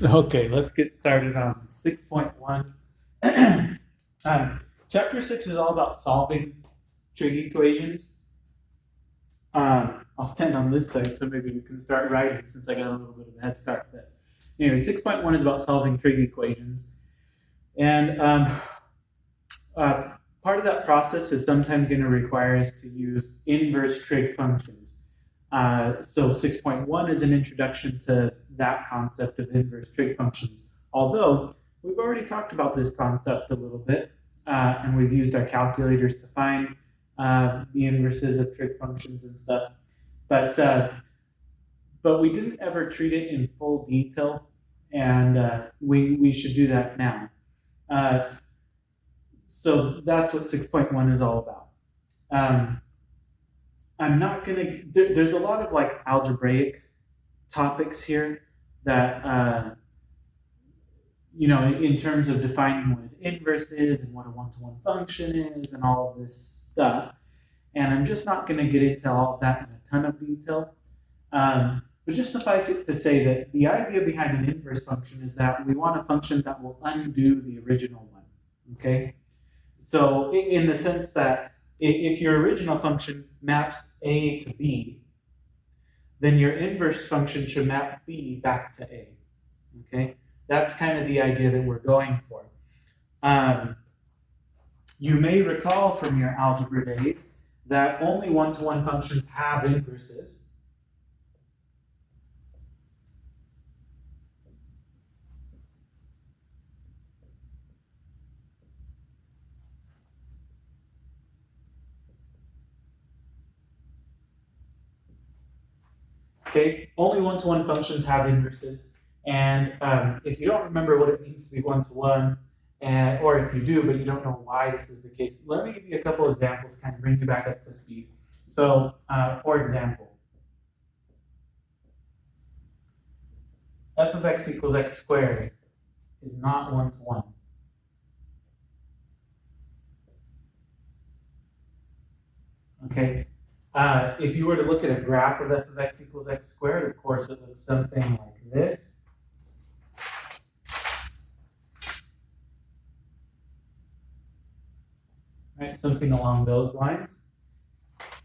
Okay, let's get started on 6.1. Chapter 6 is all about solving trig equations. I'll stand on this side so maybe we can start writing since I got a little bit of a head start. But anyway, 6.1 is about solving trig equations. And part of that process is sometimes going to require us to use inverse trig functions. So 6.1 is an introduction to that concept of inverse trig functions. Although we've already talked about this concept a little bit, and we've used our calculators to find the inverses of trig functions and stuff. But we didn't ever treat it in full detail, and we should do that now. So that's what 6.1 is all about. I'm not gonna. There's a lot of like algebraic topics here that in terms of defining what an inverse is and what a one-to-one function is and all of this stuff. And I'm just not going to get into all of that in a ton of detail. But just suffice it to say that the idea behind an inverse function is that we want a function that will undo the original one. Okay. So in the sense that if your original function maps A to B, then your inverse function should map B back to A. Okay, that's kind of the idea that we're going for. You may recall from your algebra days that only one-to-one functions have inverses. Okay, only one-to-one functions have inverses, and if you don't remember what it means to be one-to-one, or if you do but you don't know why this is the case, let me give you a couple examples, kind of bring you back up to speed. So, for example, f of x equals x squared is not one-to-one. Okay. If you were to look at a graph of f of x equals x squared, of course, it looks something like this. Right, something along those lines.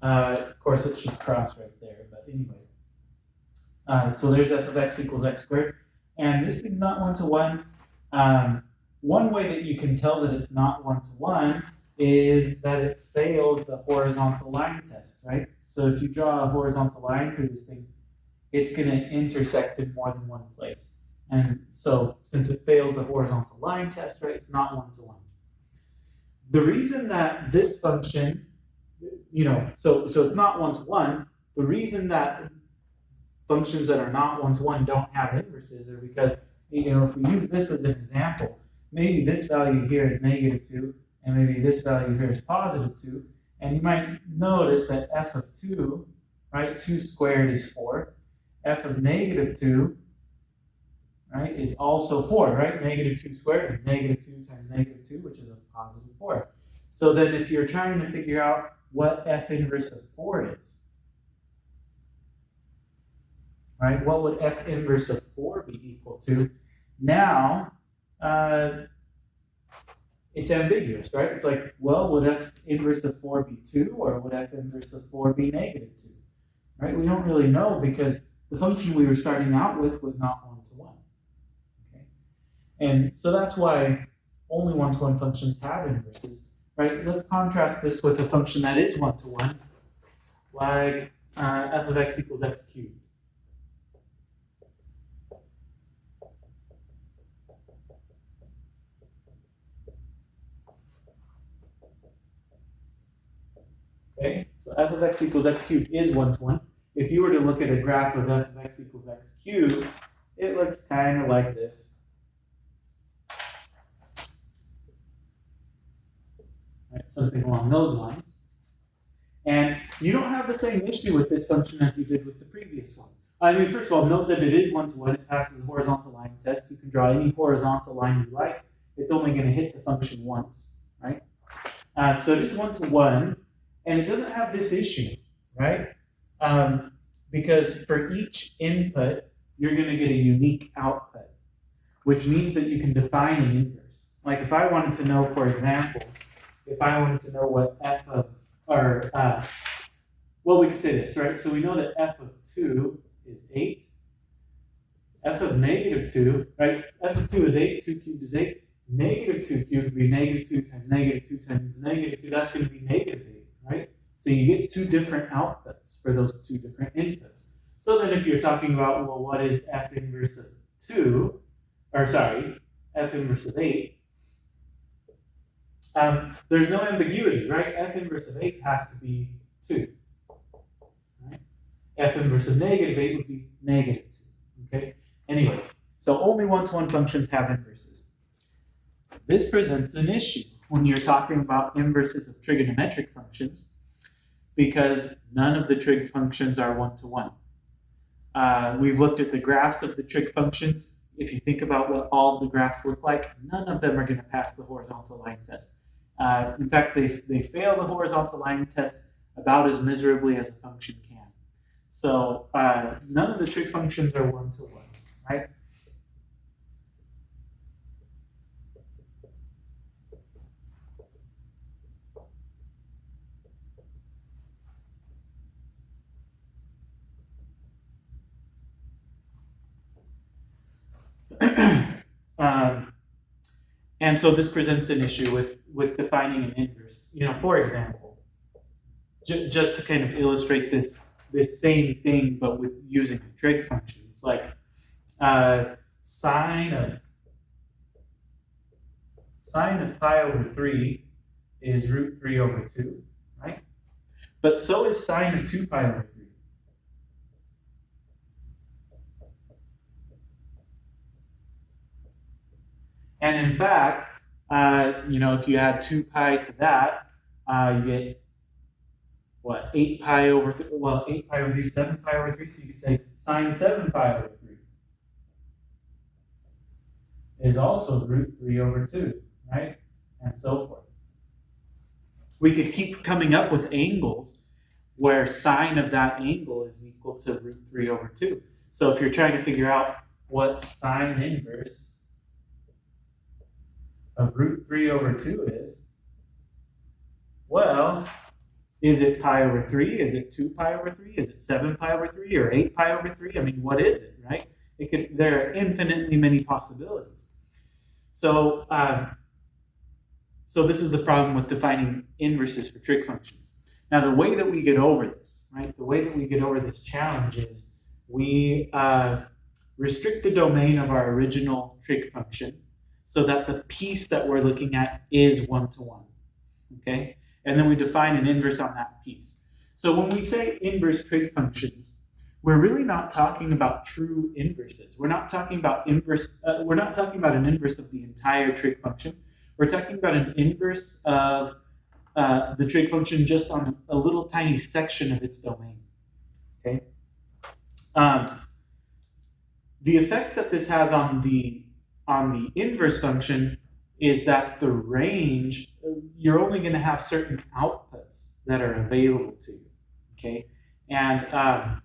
Of course, it should cross right there, but anyway. So there's f of x equals x squared. And this thing's not one-to-one. One way that you can tell that it's not one-to-one is that it fails the horizontal line test, right? So if you draw a horizontal line through this thing, it's going to intersect in more than one place. And so since it fails the horizontal line test, right, it's not one-to-one. The reason that this function, so it's not one-to-one, the reason that functions that are not one-to-one don't have inverses are because, if we use this as an example, maybe this value here is -2, and maybe this value here is +2, and you might notice that f of 2, right, 2 squared is 4, f of -2, right, is also 4, right? -2 squared is -2 times -2, which is a +4. So then if you're trying to figure out what f inverse of 4 is, right, what would f inverse of 4 be equal to? Now, it's ambiguous, right? It's like, well, would f inverse of 4 be 2, or would f inverse of 4 be -2? Right? We don't really know because the function we were starting out with was not one-to-one. Okay? And so that's why only one-to-one functions have inverses, right? Let's contrast this with a function that is one-to-one, like f of x equals x cubed. Okay, so f of x equals x cubed is one-to-one. If you were to look at a graph of f of x equals x cubed, it looks kind of like this. Right, something along those lines. And you don't have the same issue with this function as you did with the previous one. I mean, first of all, note that it is one-to-one. It passes the horizontal line test. You can draw any horizontal line you like. It's only going to hit the function once, right? So it is one-to-one. And it doesn't have this issue, right? Because for each input, you're going to get a unique output. which means that you can define an inverse. Like if I wanted to know, for example, if I wanted to know what f of, or, well, we could say this, right? So we know that f of 2 is 8. F of negative 2, right? F of 2 is 8, 2 cubed is 8. Negative 2 cubed would be negative 2 times negative 2 times negative 2. That's going to be negative 8, right? So you get two different outputs for those two different inputs. So then if you're talking about, well, what is f inverse of 2, or sorry, f inverse of 8, there's no ambiguity, right? F inverse of 8 has to be 2. Right? F inverse of negative 8 would be negative 2. Okay? Anyway, so only one-to-one functions have inverses. This presents an issue when you're talking about inverses of trigonometric functions, because none of the trig functions are one-to-one. We've looked at the graphs of the trig functions. If you think about what all of the graphs look like, none of them are going to pass the horizontal line test. In fact, they fail the horizontal line test about as miserably as a function can. So none of the trig functions are one-to-one, right? And so this presents an issue with defining an inverse. You know, for example, just to kind of illustrate this same thing, but with using a trig function. It's like sine of pi over 3 is root 3 over 2, right? But so is sine of 2 pi over 3. And in fact, you know, if you add 2 pi to that, you get, what, 8 pi over 3, well, 8 pi over 3, 7 pi over 3, so you could say sine 7 pi over 3 is also root 3 over 2, right? And so forth. We could keep coming up with angles where sine of that angle is equal to root 3 over 2. So if you're trying to figure out what sine inverse of root 3 over 2 is, well, is it pi over 3? Is it 2 pi over 3? Is it 7 pi over 3 or 8 pi over 3? I mean, what is it, right? There are infinitely many possibilities. So, so this is the problem with defining inverses for trig functions. Now, the way that we get over this, right? The way that we get over this challenge is we restrict the domain of our original trig function so that the piece that we're looking at is one-to-one, okay? And then we define an inverse on that piece. So when we say inverse trig functions, we're really not talking about true inverses. We're not talking about we're not talking about an inverse of the entire trig function. We're talking about an inverse of the trig function just on a little tiny section of its domain, okay? The effect that this has on the inverse function is that the range, you're only going to have certain outputs that are available to you, okay? And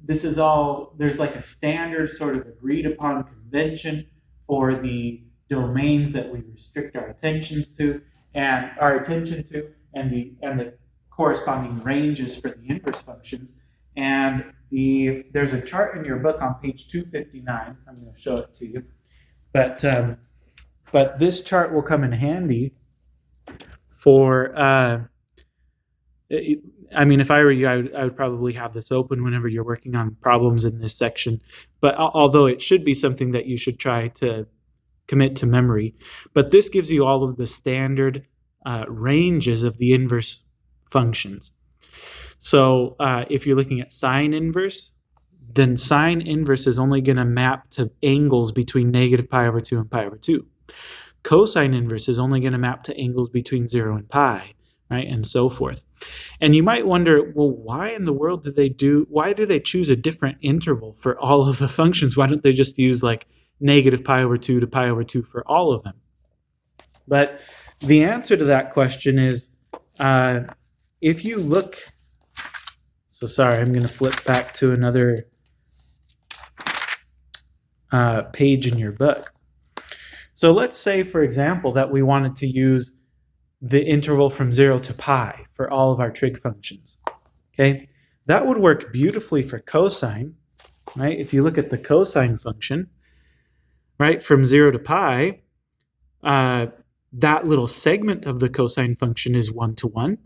this is all, there's like a standard sort of agreed upon convention for the domains that we restrict our attention to, and the corresponding ranges for the inverse functions. And there's a chart in your book on page 259. I'm going to show it to you. But this chart will come in handy for, I mean, if I were you, I would probably have this open whenever you're working on problems in this section. But although it should be something that you should try to commit to memory. But this gives you all of the standard ranges of the inverse functions. So if you're looking at sine inverse, then sine inverse is only going to map to angles between negative pi over 2 and pi over 2. Cosine inverse is only going to map to angles between 0 and pi, right, and so forth. And you might wonder, well, why in the world why do they choose a different interval for all of the functions? Why don't they just use like negative pi over 2 to pi over 2 for all of them? But the answer to that question is, if you look, so sorry, I'm going to flip back to another page in your book. So let's say, for example, that we wanted to use the interval from 0 to pi for all of our trig functions. Okay, that would work beautifully for cosine, right? If you look at the cosine function, right, from 0 to pi, that little segment of the cosine function is 1 to 1,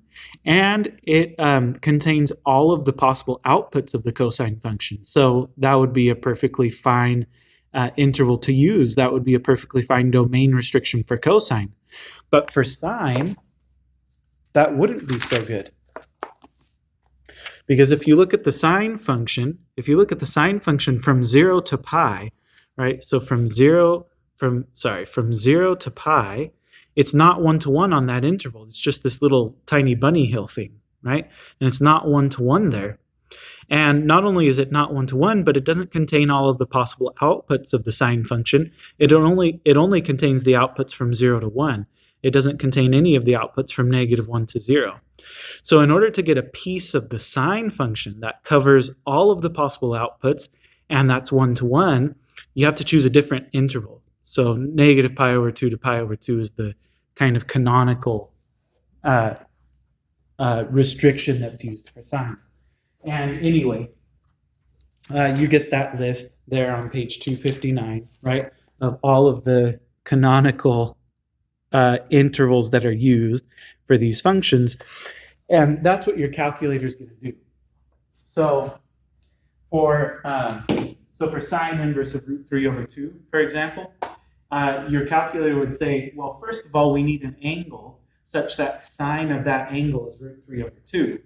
and it contains all of the possible outputs of the cosine function. So that would be a perfectly fine interval to use. That would be a perfectly fine domain restriction for cosine. But for sine, that wouldn't be so good. Because if you look at the sine function, from 0 to pi, right? So from 0 to pi, it's not 1 to 1 on that interval. It's just this little tiny bunny hill thing, right? And it's not 1 to 1 there. And not only is it not 1 to 1, but it doesn't contain all of the possible outputs of the sine function. It only contains the outputs from 0 to 1. It doesn't contain any of the outputs from -1 to 0. So in order to get a piece of the sine function that covers all of the possible outputs, and that's 1 to 1, you have to choose a different interval. So -pi/2 to pi/2 is the kind of canonical restriction that's used for sine. And anyway, you get that list there on page 259, right, of all of the canonical intervals that are used for these functions. And that's what your calculator is going to do. So for sine inverse of root 3 over 2, for example, your calculator would say, well, first of all, we need an angle such that sine of that angle is root 3 over 2.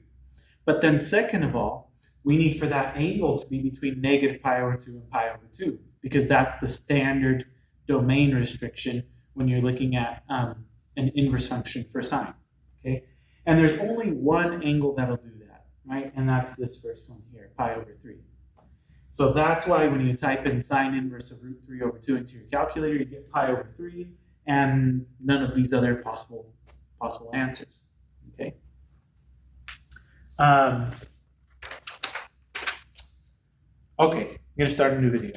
But then second of all, we need for that angle to be between -pi/2 and pi/2, because that's the standard domain restriction when you're looking at an inverse function for sine. Okay, and there's only one angle that'll do that, right? And that's this first one here, pi/3. So that's why when you type in sine inverse of root 3 over 2 into your calculator, you get pi/3 and none of these other possible answers. Okay. Okay, I'm going to start a new video.